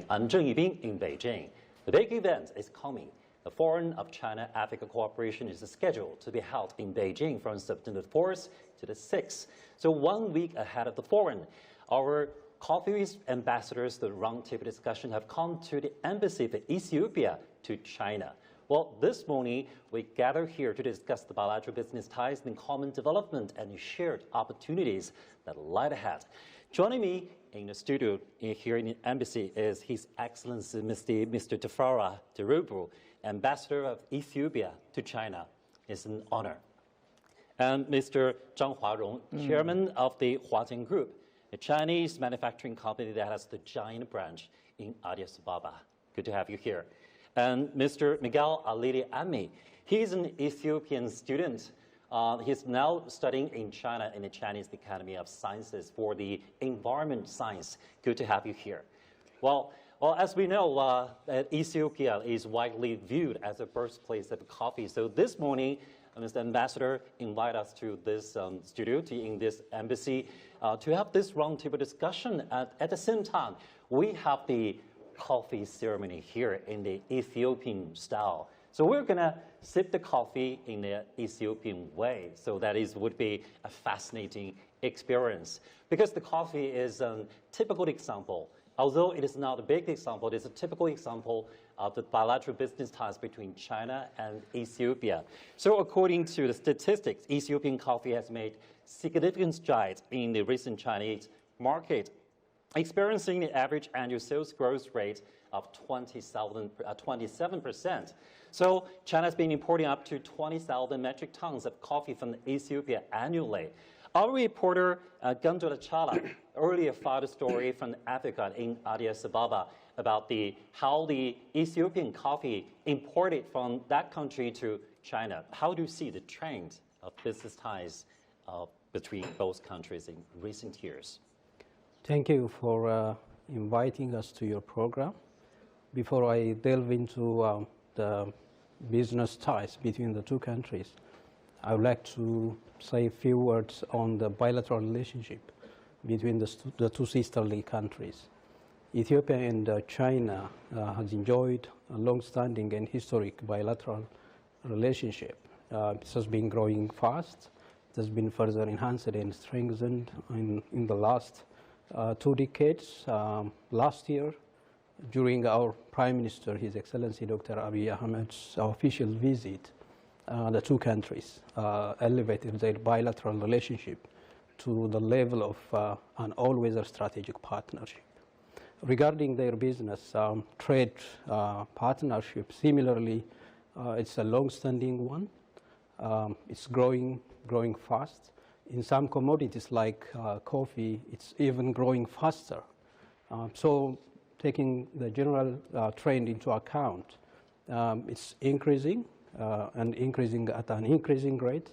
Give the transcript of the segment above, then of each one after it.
I'm Zheng Yibing in Beijing. The big event is coming. The Forum of China-Africa Cooperation is scheduled to be held in Beijing from September 4th to the 6th. So 1 week ahead of the forum, our coffee ambassadors, the roundtable discussion, have come to the embassy of Ethiopia to China. Well, this morning, we gather here to discuss the bilateral business ties and common development and shared opportunities that lie ahead. Joining me in the studio here in the embassy is His Excellency Mr. Tafara Derubu, Ambassador of Ethiopia to China. It's an honor. And Mr. Zhang Huarong, Chairman of the Huajin Group, a Chinese manufacturing company that has the giant branch in Addis Ababa. Good to have you here. And Mr. Miguel Alili Ami, he's an Ethiopian student. He's now studying in China in the Chinese Academy of Sciences for the environment science. Good to have you here. Well, as we know, Ethiopia is widely viewed as the birthplace of coffee. So this morning, Mr. Ambassador invited us to this studio, in this embassy, to have this roundtable discussion. At the same time, we have the coffee ceremony here in the Ethiopian style. So we're going to sip the coffee in the Ethiopian way. So that would be a fascinating experience. Because the coffee is a typical example. Although it is not a big example, it is a typical example of the bilateral business ties between China and Ethiopia. So according to the statistics, Ethiopian coffee has made significant strides in the recent Chinese market, experiencing the average annual sales growth rate of 27%. So China has been importing up to 20,000 metric tons of coffee from Ethiopia annually. Our reporter, Gandula Chala, earlier filed a story from Africa in Addis Ababa about how the Ethiopian coffee imported from that country to China. How do you see the trend of business ties between both countries in recent years? Thank you for inviting us to your program. Before I delve into the business ties between the two countries, I would like to say a few words on the bilateral relationship between the two sisterly countries. Ethiopia and China has enjoyed a long-standing and historic bilateral relationship. It has been growing fast. It has been further enhanced and strengthened in the last 2 decades. Last year, during our Prime Minister, His Excellency Dr. Abiy Ahmed's official visit, the two countries elevated their bilateral relationship to the level of an all-weather strategic partnership. Regarding their business trade partnership, similarly, it's a long-standing one. It's growing fast. In some commodities like coffee, it's even growing faster. So taking the general trend into account, it's increasing and increasing at an increasing rate.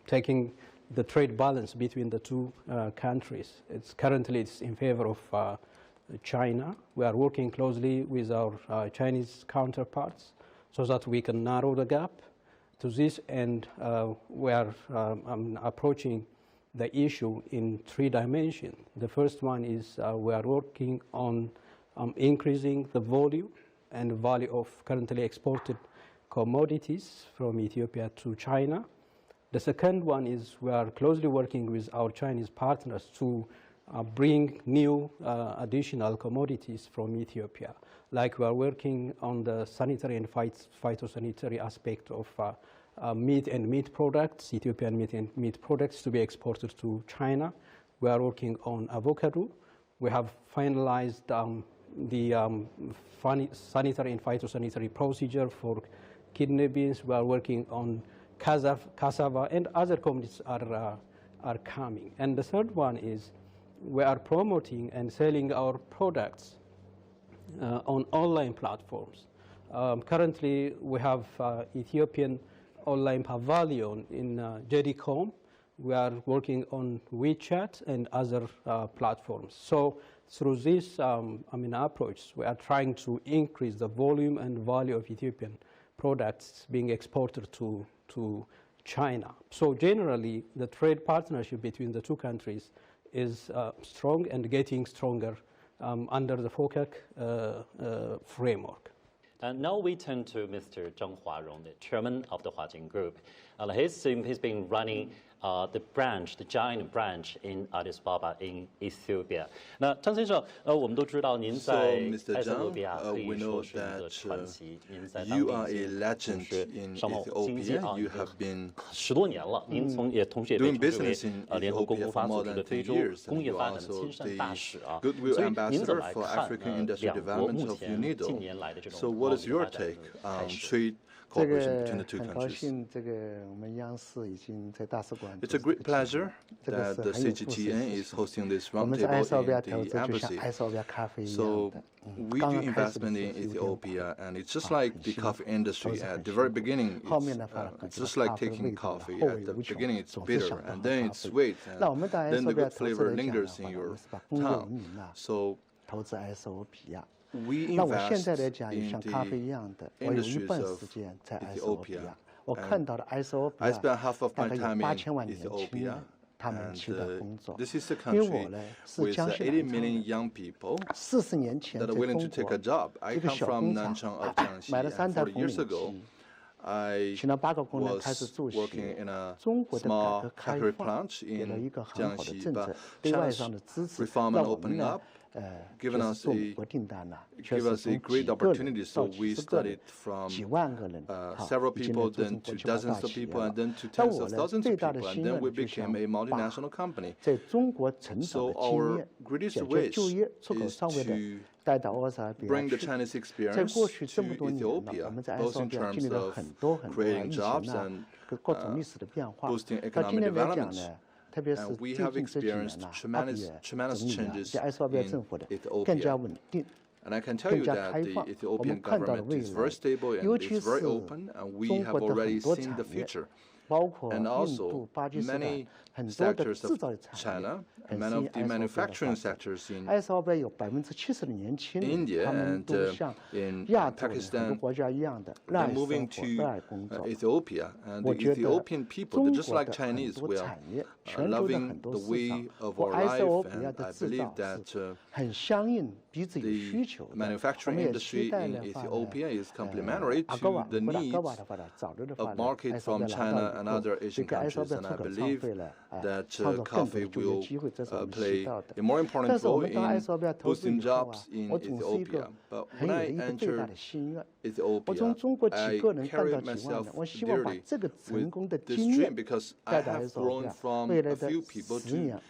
Taking the trade balance between the two countries, it's currently in favor of China. We are working closely with our Chinese counterparts so that we can narrow the gap. To this end, we are approaching the issue in 3 dimensions. The first one is we are working on increasing the volume and value of currently exported commodities from Ethiopia to China. The second one is we are closely working with our Chinese partners to bring new additional commodities from Ethiopia. Like we are working on the sanitary and phytosanitary aspect of meat and meat products, Ethiopian meat and meat products to be exported to China. We are working on avocado. We have finalized the sanitary and phytosanitary procedure for kidney beans. We are working on cassava, and other commodities are coming. And the third one is we are promoting and selling our products on online platforms. Currently, we have Ethiopian online pavilion in JD.com. We are working on WeChat and other platforms. So through this approach, we are trying to increase the volume and value of Ethiopian products being exported to China. So generally, the trade partnership between the two countries is strong and getting stronger under the FOCAC framework. And now we turn to Mr. Zhang Huarong, the chairman of the Huajing Group. He's been running the giant branch in Addis Ababa in Ethiopia. 那张先生，我们都知道您在埃塞俄比亚可以说是一个传奇，您在当地从事商贸经济啊10多年了。您同时也被称之为联合国国发组织的非洲工业发展的亲善大使啊。所以您怎么来看两国目前近年来的这种贸易发展的态势？这个很高兴，这个我们央视已经在大使馆。It's a great pleasure that the CGTN is hosting this roundtable in the embassy. So we do investment in Ethiopia, and it's just like the coffee industry. At the very beginning, it's just like taking coffee. At the beginning, it's bitter, and then it's sweet, and then the good flavor lingers in your tongue. So we invest in the industries of Ethiopia. I spent half of my time in Ethiopia. And this is a country with 80 million young people that are willing to take a job. I come from Nanchang of Jiangxi, and 40 years ago, I was working in a small factory plant in Jiangxi, but China's reform and opening up give us a great opportunity. So we studied from several people, then to dozens of people, and then to tens of thousands of people, and then we became a multinational company. So our greatest wish is to bring the Chinese experience to Ethiopia, both in terms of creating jobs and boosting economic development. And we have experienced tremendous changes in Ethiopia. And I can tell you that the Ethiopian government is very stable and it's very open, and we have already seen the future. And also, many sectors of China, many of the manufacturing sectors in India and in Pakistan, they're moving to Ethiopia. And the Ethiopian people, they're just like Chinese, we are loving the way of our life. And I believe that the manufacturing industry in Ethiopia is complementary to the needs of market from China and other Asian countries, and I believe that coffee will play a more important role in boosting jobs in Ethiopia. But when I entered Ethiopia, I carried myself dearly with this dream because I have grown from a few people to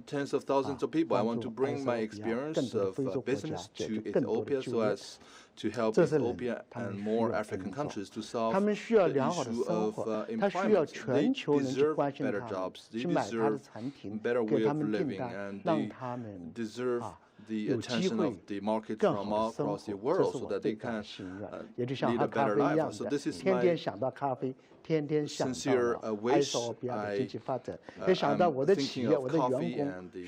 tens of thousands of people. I want to bring my experience of business to Ethiopia so as to help Ethiopia and more African countries to solve the issue of employment. They deserve better jobs, they deserve better way of living, and they deserve the attention of the market from all across the world so that they can lead a better life. So this is my sincere wish. I'm thinking of coffee and the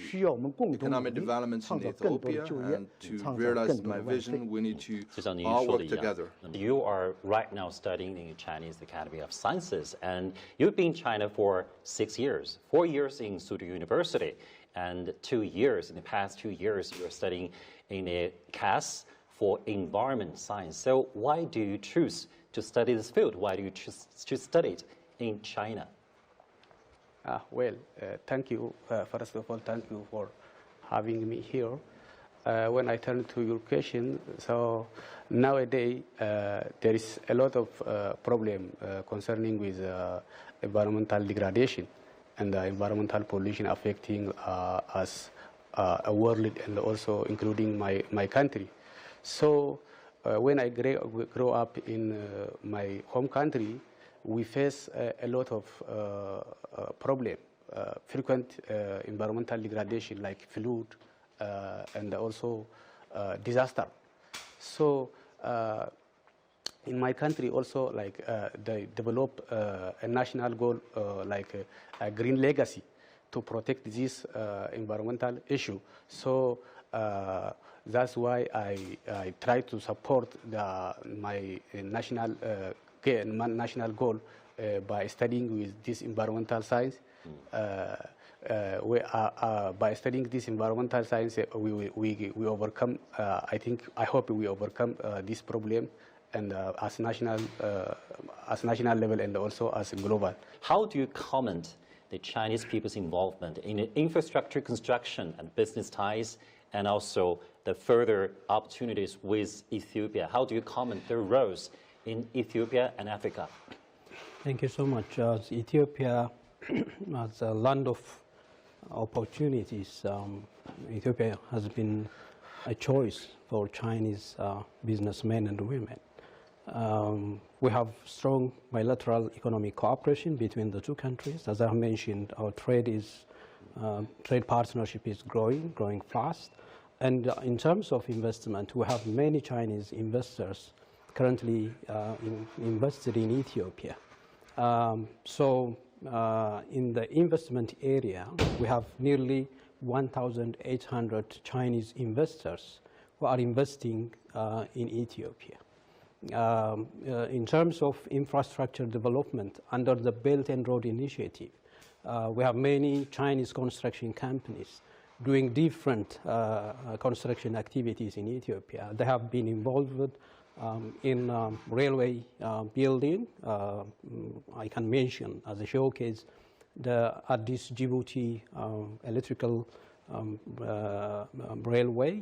economic development in Ethiopia, and to realize my vision, we need to all work together. You are right now studying in the Chinese Academy of Sciences, and you've been in China for 6 years, 4 years in Suzhou University, and 2 years, in the past 2 years, you're studying in a CAS for environment science. So why do you choose to study this field? Why do you choose to study it in China? Thank you. First of all, thank you for having me here. When I turn to your question, so nowadays there is a lot of problem concerning with environmental degradation and environmental pollution affecting us, a world, and also including my country. So when I grow up in my home country, we face a lot of problem, frequent environmental degradation like flood and also disaster. So in my country also, like they develop a national goal like a green legacy to protect this environmental issue. So that's why I try to support my national goal by studying with this environmental science. By studying this environmental science, we overcome. I hope we overcome this problem, and as national level and also as global. How do you comment the Chinese people's involvement in infrastructure construction and business ties, and also the further opportunities with Ethiopia? How do you comment their roles in Ethiopia and Africa? Thank you so much. Ethiopia, as a land of opportunities, Ethiopia has been a choice for Chinese businessmen and women. We have strong bilateral economic cooperation between the two countries. As I mentioned, our trade partnership is growing fast. And in terms of investment, we have many Chinese investors currently invested in Ethiopia. In the investment area, we have nearly 1,800 Chinese investors who are investing in Ethiopia. In terms of infrastructure development, under the Belt and Road Initiative, we have many Chinese construction companies doing different construction activities in Ethiopia. They have been involved in railway building. I can mention as a showcase the Addis Djibouti electrical railway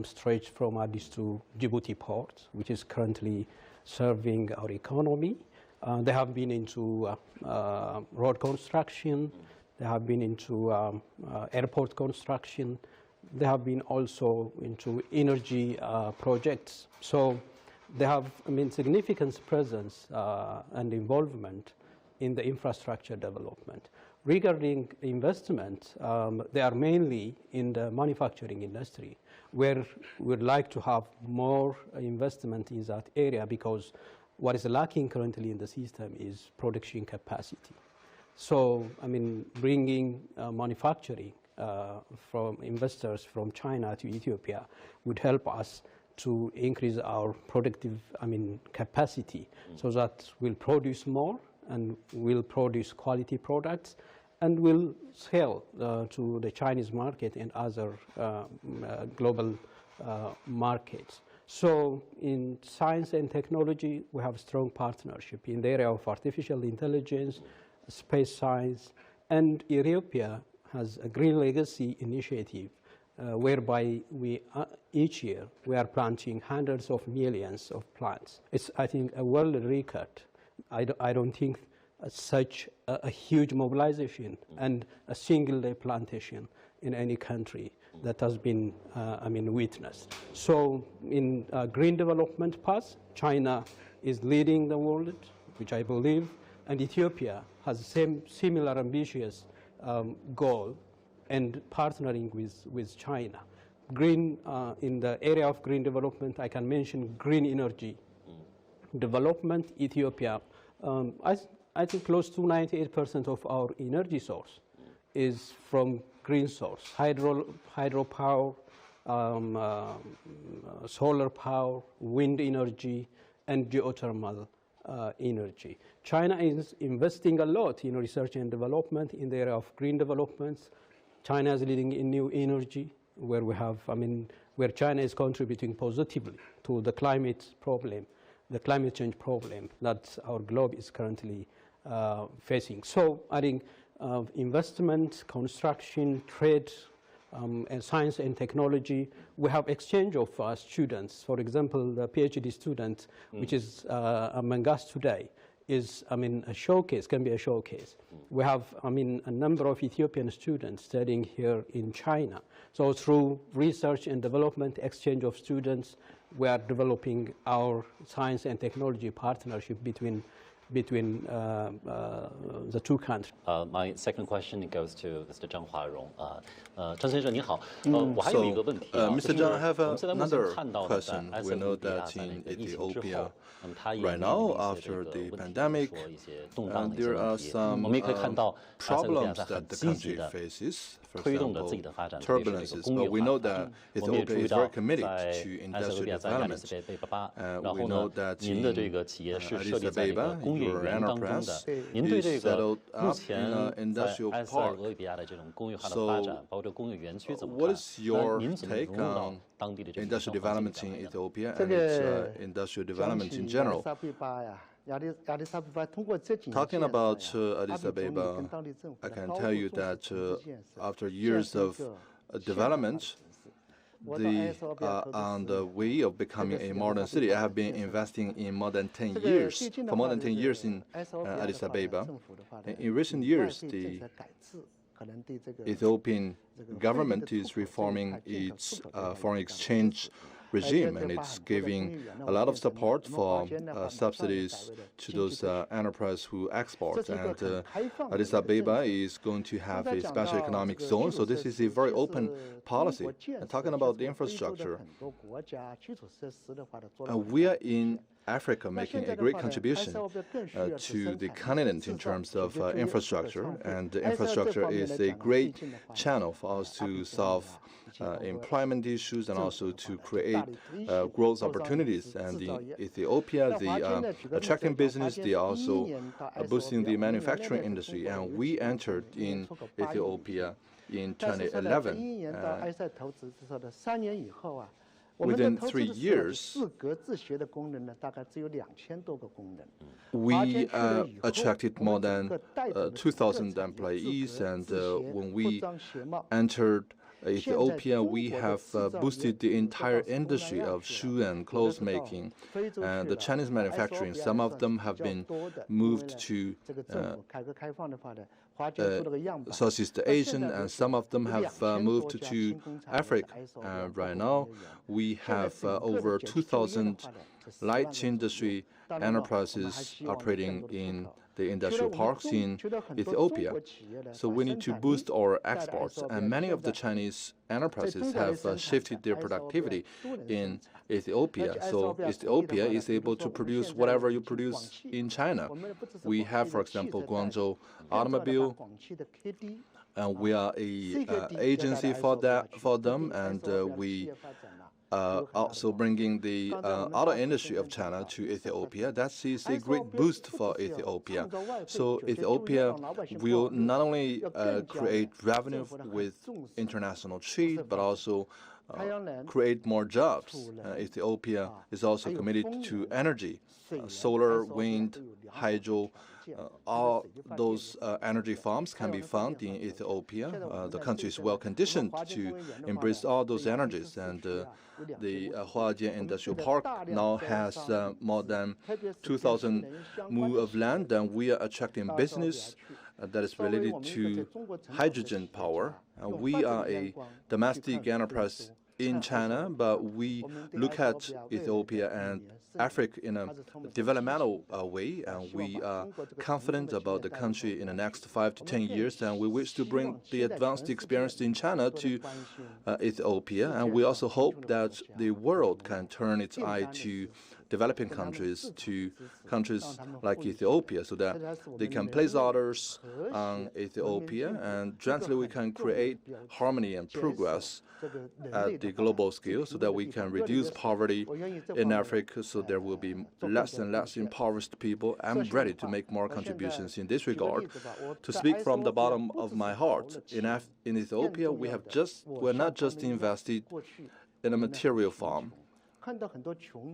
stretched from Addis to Djibouti port, which is currently serving our economy. They have been into road construction. They have been into airport construction. They have been also into energy projects. So they have, significant presence and involvement in the infrastructure development. Regarding investment, they are mainly in the manufacturing industry, where we'd like to have more investment in that area, because what is lacking currently in the system is production capacity. So, bringing manufacturing from investors from China to Ethiopia would help us to increase our productive, capacity, so that we'll produce more and we'll produce quality products and will sell to the Chinese market and other global markets. So in science and technology, we have strong partnership in the area of artificial intelligence, space science, and Ethiopia has a Green Legacy initiative whereby each year we are planting hundreds of millions of plants. It's, I think, a world record. I don't think such a huge mobilization and a single day plantation in any country that has been witnessed. So in green development path, China is leading the world, which I believe, and Ethiopia has the similar ambitious goal and partnering with China. Green, in the area of green development, I can mention green energy development. Ethiopia, I think close to 98% of our energy source is from green source, hydropower, solar power, wind energy, and geothermal energy. China is investing a lot in research and development in the area of green developments. China is leading in new energy, where we have, where China is contributing positively to the climate problem, the climate change problem that our globe is currently facing. So I think investment, construction, trade, and science and technology, we have exchange of students. For example, the PhD student, which is among us today, is, a showcase, can be a showcase. We have, a number of Ethiopian students studying here in China. So through research and development, exchange of students, we are developing our science and technology partnership between the two countries. My second question goes to Mr. Zhang Huarong. 张先生你好，我还有一个问题啊， Mr. Zhang, I have 我们现在目前 another 看到的在 question. 埃塞 We 俄 know 比亚 that 在那 in 个疫情之后， Ethiopia, 那么它也 right 面 now 临一些 after 这 the 个问题， pandemic, 说一些动荡的一些 there are 问题。 some 我们也可以看到埃塞俄比亚 problems 在很 that the 积极 country 的 faces. For 推动着 example, 自己的发展，特别是这个 turbulences. 工业 But we 化 know 发 that 展。我们也注 Ethiopia 意 is 到 very committed 在 to 埃塞俄比亚 industrial 在亚的 development. 斯贝贝巴巴， We 然后 know 呢， that 您的这个企业是设立在这个 Addis 工 your enterprise is settled up in an industrial park. So, what is your take on industrial development in Ethiopia and its industrial development in general? Talking about Addis Ababa, I can tell you that after years of development, they are on the way of becoming a modern city. I have been investing in more than 10 years, for more than 10 years in Addis Ababa. In recent years, the Ethiopian government is reforming its foreign exchange regime, and it's giving a lot of support for subsidies to those enterprises who export. And Addis Ababa is going to have a special economic zone, so this is a very open policy. And talking about the infrastructure, we are in Africa making a great contribution to the continent in terms of infrastructure, and the infrastructure is a great channel for us to solve employment issues and also to create growth opportunities. And in Ethiopia, they are attracting business, they are also boosting the manufacturing industry, and we entered in Ethiopia in 2011. Within 3 years, we attracted more than 2,000 employees, and when we entered Ethiopia, we have boosted the entire industry of shoe and clothes making and the Chinese manufacturing. Some of them have been moved to Southeast Asian, and some of them have moved to Africa. Right now, we have over 2,000 light industry enterprises operating in the industrial parks in Ethiopia. So we need to boost our exports, and many of the Chinese enterprises have shifted their productivity in Ethiopia. So Ethiopia is able to produce whatever you produce in China. We have, for example, Guangzhou Automobile, and we are a agency for them, and we also bringing the auto industry of China to Ethiopia. That is a great boost for Ethiopia. So Ethiopia will not only create revenue with international trade, but also create more jobs. Ethiopia is also committed to energy, solar, wind, hydro. All those energy farms can be found in Ethiopia. The country is well conditioned to embrace all those energies, and the Huajian Industrial Park now has more than 2,000 mu of land, and we are attracting business that is related to hydrogen power. We are a domestic enterprise in China, but we look at Ethiopia and Africa in a developmental way, and we are confident about the country in the next 5 to 10 years, and we wish to bring the advanced experience in China to Ethiopia, and we also hope that the world can turn its eye to developing countries, to countries like Ethiopia, so that they can place orders on Ethiopia, and jointly we can create harmony and progress at the global scale, so that we can reduce poverty in Africa, so there will be less and less impoverished people. I'm ready to make more contributions in this regard. To speak from the bottom of my heart, in Ethiopia, we're not just invested in a material farm.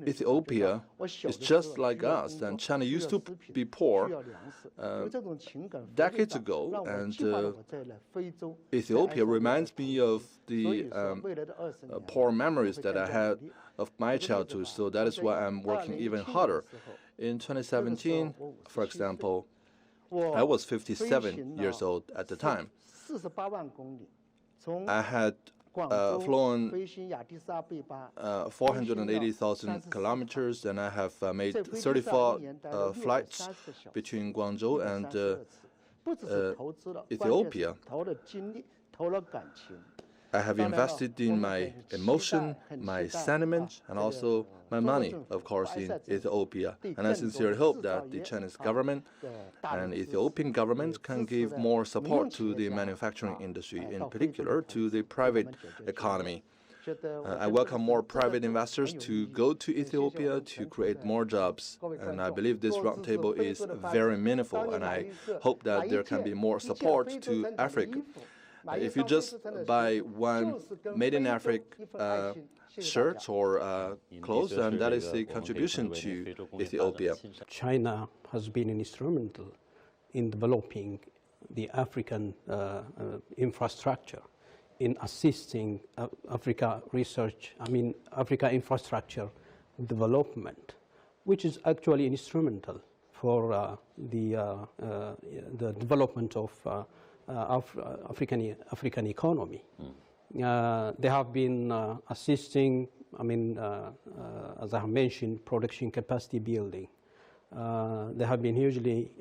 Ethiopia is just like us, and China used to be poor decades ago, and Ethiopia reminds me of the poor memories that I had of my childhood, so that is why I'm working even harder. In 2017, for example, I was 57 years old at the time. I had flown 480,000 kilometers, and I have made 34 flights between Guangzhou and Ethiopia. I have invested in my emotion, my sentiment, and also my money, of course, in Ethiopia. And I sincerely hope that the Chinese government and Ethiopian government can give more support to the manufacturing industry, in particular to the private economy. I welcome more private investors to go to Ethiopia to create more jobs. And I believe this roundtable is very meaningful, and I hope that there can be more support to Africa. If you just buy one made in Africa shirt or clothes, then that is the contribution to Ethiopia. China has been instrumental in developing the African infrastructure, in assisting Africa infrastructure development, which is actually instrumental for the development of African economy. They have been assisting, as I have mentioned, production capacity building. They have been hugely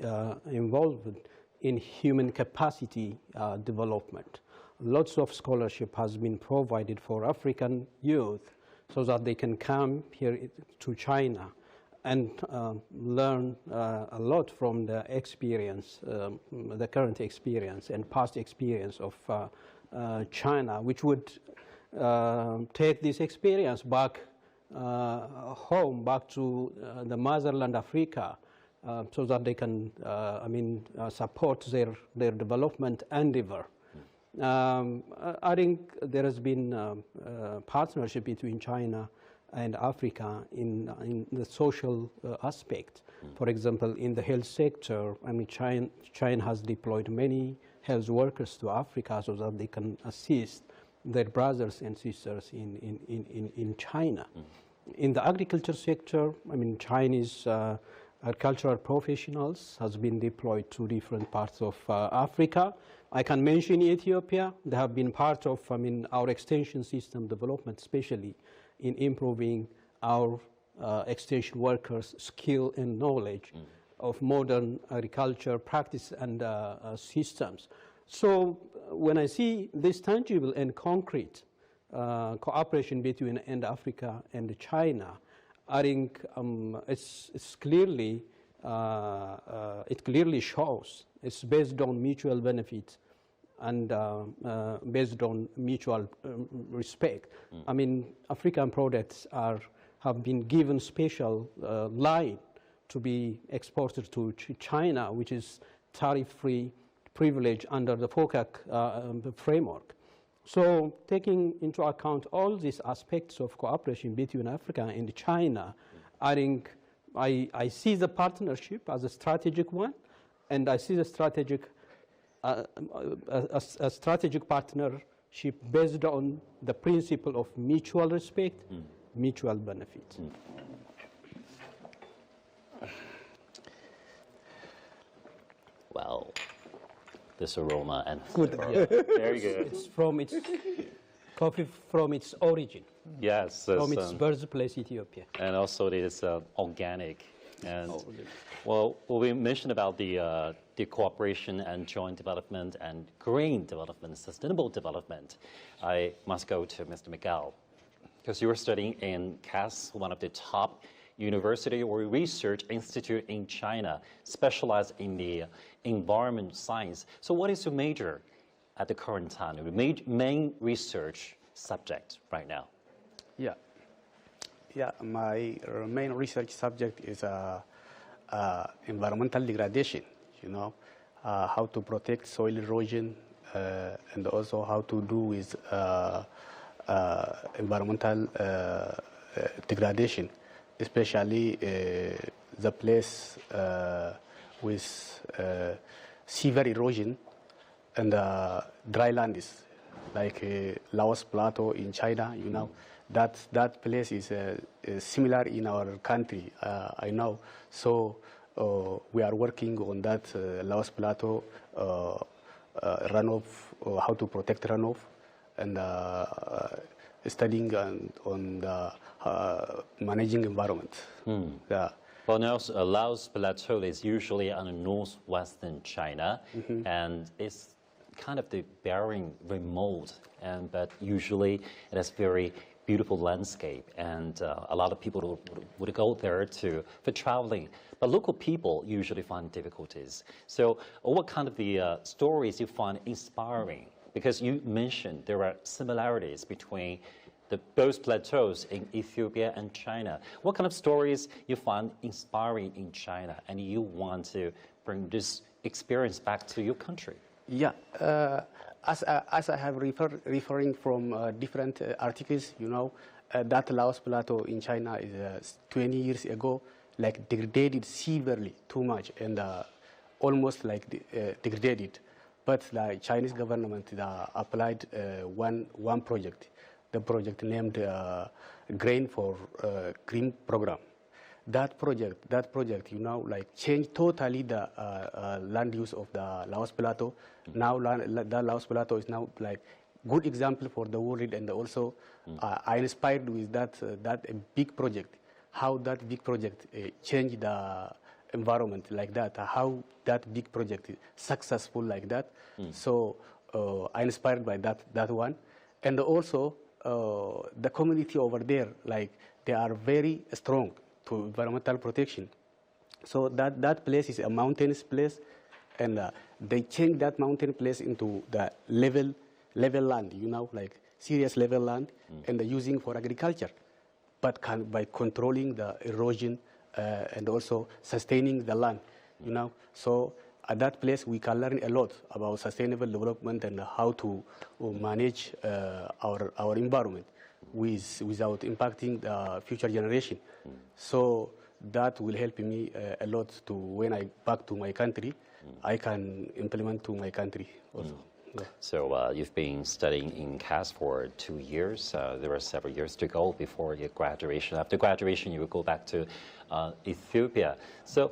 involved in human capacity development. Lots of scholarship has been provided for African youth so that they can come here to China and learn a lot from the experience, the current experience and past experience of China, which would take this experience back home, back to the motherland Africa, so that they can, support their development endeavor. I think there has been partnership between China and Africa in the social aspect. For example, in the health sector, China has deployed many health workers to Africa so that they can assist their brothers and sisters in China. In the agriculture sector, Chinese agricultural professionals has been deployed to different parts of Africa. I can mention Ethiopia. They have been part of our extension system development, especially in improving our extension workers' skill and knowledge of modern agriculture practice and systems. So when I see this tangible and concrete cooperation between Africa and China, I think it's clearly it clearly shows it's based on mutual benefit and based on mutual respect. African products have been given special line to be exported to China, which is tariff-free privilege under the FOCAC framework. So taking into account all these aspects of cooperation between Africa and China, I think I see the partnership as a strategic one, and I see the strategic a strategic partnership based on the principle of mutual respect, mutual benefit. Well, this aroma and good. Yeah, very good. It's from its coffee from its origin. Yes, from its birthplace, Ethiopia. And also it is organic. And well, we mentioned about the cooperation and joint development and green development, sustainable development. I must go to Mr. Miguel, because you were studying in CAS, one of the top university or research institute in China, specialized in the environment science. So what is your major at the current time, your main research subject right now? Yeah, my main research subject is environmental degradation, how to protect soil erosion and also how to do with environmental degradation, especially the place with severe erosion and dry lands, like Laos Plateau in China, that place is similar in our country, I know. So we are working on that Laos Plateau runoff, how to protect runoff, and studying on the managing environment. Yeah. Well, now Laos Plateau is usually on the northwestern China, and it's kind of the barren, remote, but usually it has very beautiful landscape, and a lot of people would go there for traveling. But local people usually find difficulties. So what kind of the stories you find inspiring? Because you mentioned there are similarities between both plateaus in Ethiopia and China. What kind of stories you find inspiring in China, and you want to bring this experience back to your country? Yeah, as I have referring from different articles, you know, that Laos Plateau in China is 20 years ago, like degraded severely, too much, and almost like degraded. But the Chinese government applied one project, the project named Grain for Green Program. That project, you know, like changed totally the land use of the Laos Plateau. Now the Laos Plateau is now like good example for the world, and also I inspired with that big project, how that big project changed the environment like that, how that big project is successful like that. So I inspired by that one, and also the community over there, like they are very strong to environmental protection. So that place is a mountainous place, and they changed that mountain place into the level land, you know, like serious level land, and using for agriculture, but by controlling the erosion and also sustaining the land, you know. So at that place we can learn a lot about sustainable development and how to manage our environment without impacting the future generation. So that will help me a lot to when I back to my country, I can implement to my country also. Yeah. So you've been studying in CAS for 2 years. There are several years to go before your graduation. After graduation, you will go back to Ethiopia. So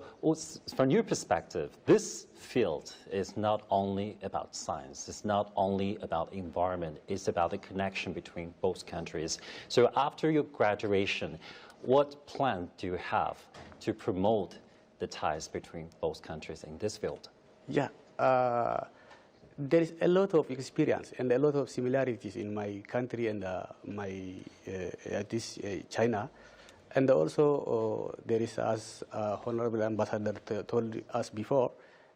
from your perspective, this field is not only about science. It's not only about environment. It's about the connection between both countries. So after your graduation, what plan do you have to promote the ties between both countries in this field? Yeah. There is a lot of experience and a lot of similarities in my country and China, and also there is, as Honorable Ambassador told us before,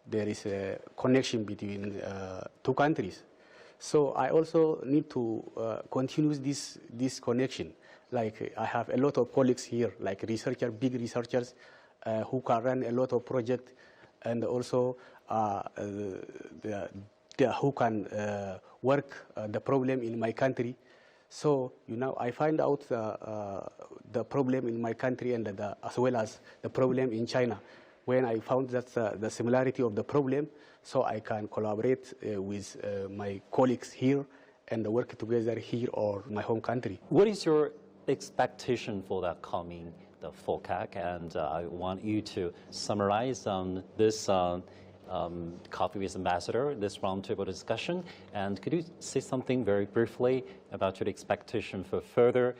there is a connection between two countries. So I also need to continue this connection. Like I have a lot of colleagues here, like big researchers, who can run a lot of projects, and also who can work the problem in my country. So, you know, I find out the problem in my country and as well as the problem in China. When I found that the similarity of the problem, so I can collaborate with my colleagues here and work together here or my home country. What is your expectation for the coming FOCAC? And I want you to summarize this Coffee with Ambassador, this roundtable discussion. And could you say something very briefly about your expectation for further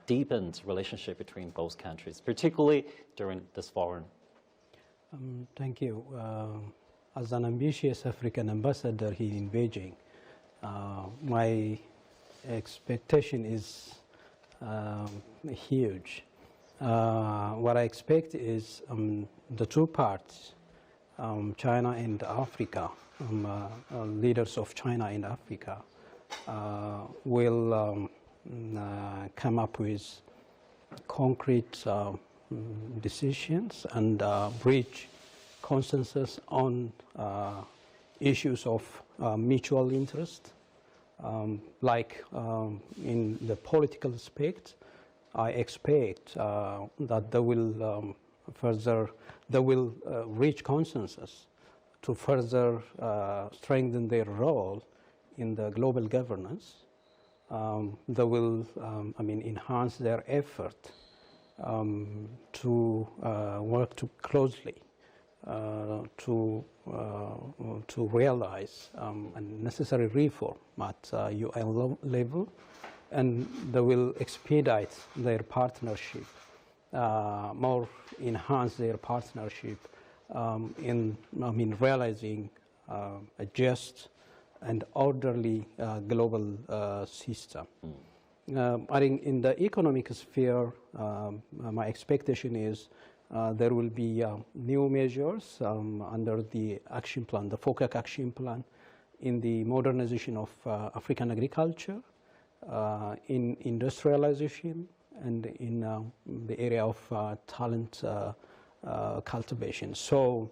deepened relationship between both countries, particularly during this forum? Thank you. As an ambitious African ambassador here in Beijing, my expectation is huge. What I expect is the two parts, China and Africa, leaders of China and Africa, will come up with concrete decisions and reach consensus on issues of mutual interest. Like in the political aspect, I expect that they will reach consensus to further strengthen their role in the global governance. They will, enhance their effort to work closely to realize a necessary reform at UN level, and they will expedite their partnership, more enhance their partnership in realizing a just and orderly global system. I think in the economic sphere, my expectation is there will be new measures under the action plan, the FOCAC action plan, in the modernization of African agriculture, in industrialization and in the area of talent cultivation. So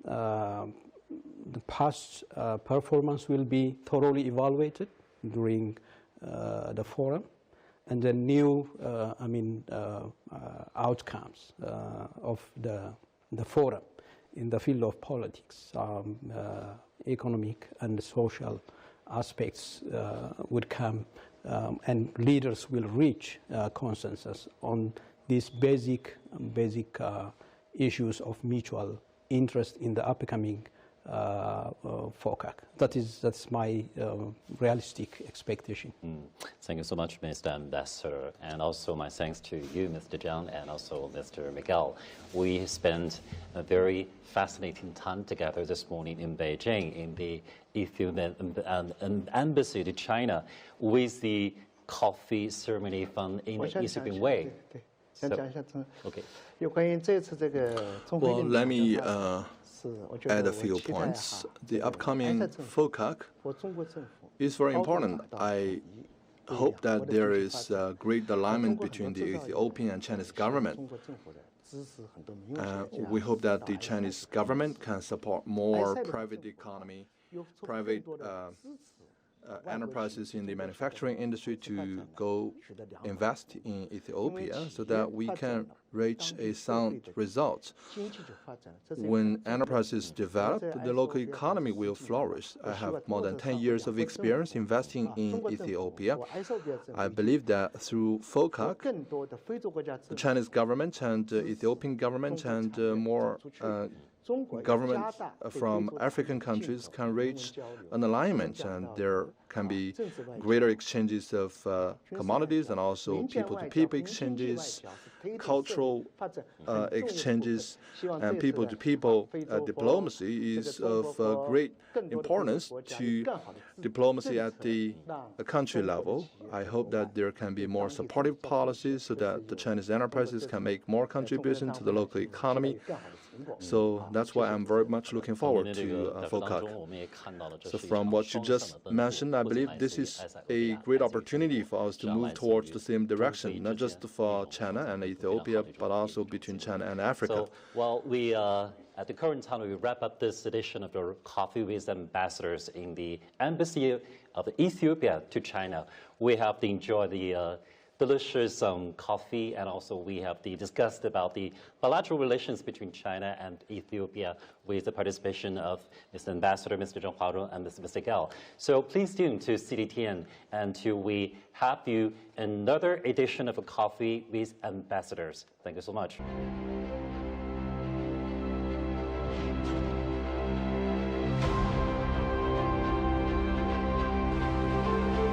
the past performance will be thoroughly evaluated during the forum, and the new outcomes of the forum in the field of politics, economic and social aspects would come, and leaders will reach consensus on these basic issues of mutual interest in the upcoming FOCAC. That's my realistic expectation. Thank you so much, Mr. Ambassador, and also my thanks to you, Mr. Zhang, and also Mr. Miguel. We spent a very fascinating time together this morning in Beijing in the Ethiopian embassy to China with the coffee ceremony from in the Ethiopian way. Okay. Well, let me add a few points. The upcoming FOCAC is very important. I hope that there is great alignment between the Ethiopian and Chinese government. We hope that the Chinese government can support more private economy, private enterprises in the manufacturing industry to go invest in Ethiopia so that we can reach a sound result. When enterprises develop, the local economy will flourish. I have more than 10 years of experience investing in Ethiopia. I believe that through FOCAC, the Chinese government and the Ethiopian government and more governments from African countries can reach an alignment, and there can be greater exchanges of commodities and also people-to-people exchanges, cultural exchanges, and people-to-people diplomacy is of great importance to diplomacy at the country level. I hope that there can be more supportive policies so that the Chinese enterprises can make more contribution to the local economy. So that's why I'm very much looking forward to FOCAC. So from what you just mentioned, I believe this is a great opportunity for us to move towards the same direction, not just for China and Ethiopia, but also between China and Africa. So, well, at the current time, we wrap up this edition of the Coffee with Ambassadors in the Embassy of Ethiopia to China. We have enjoyed the delicious coffee, and also we have discussed about the bilateral relations between China and Ethiopia with the participation of Mr. Ambassador, Mr. Zheng Huarong, and Mr. Miguel. So please tune to CDTN until we have you another edition of a Coffee with Ambassadors. Thank you so much.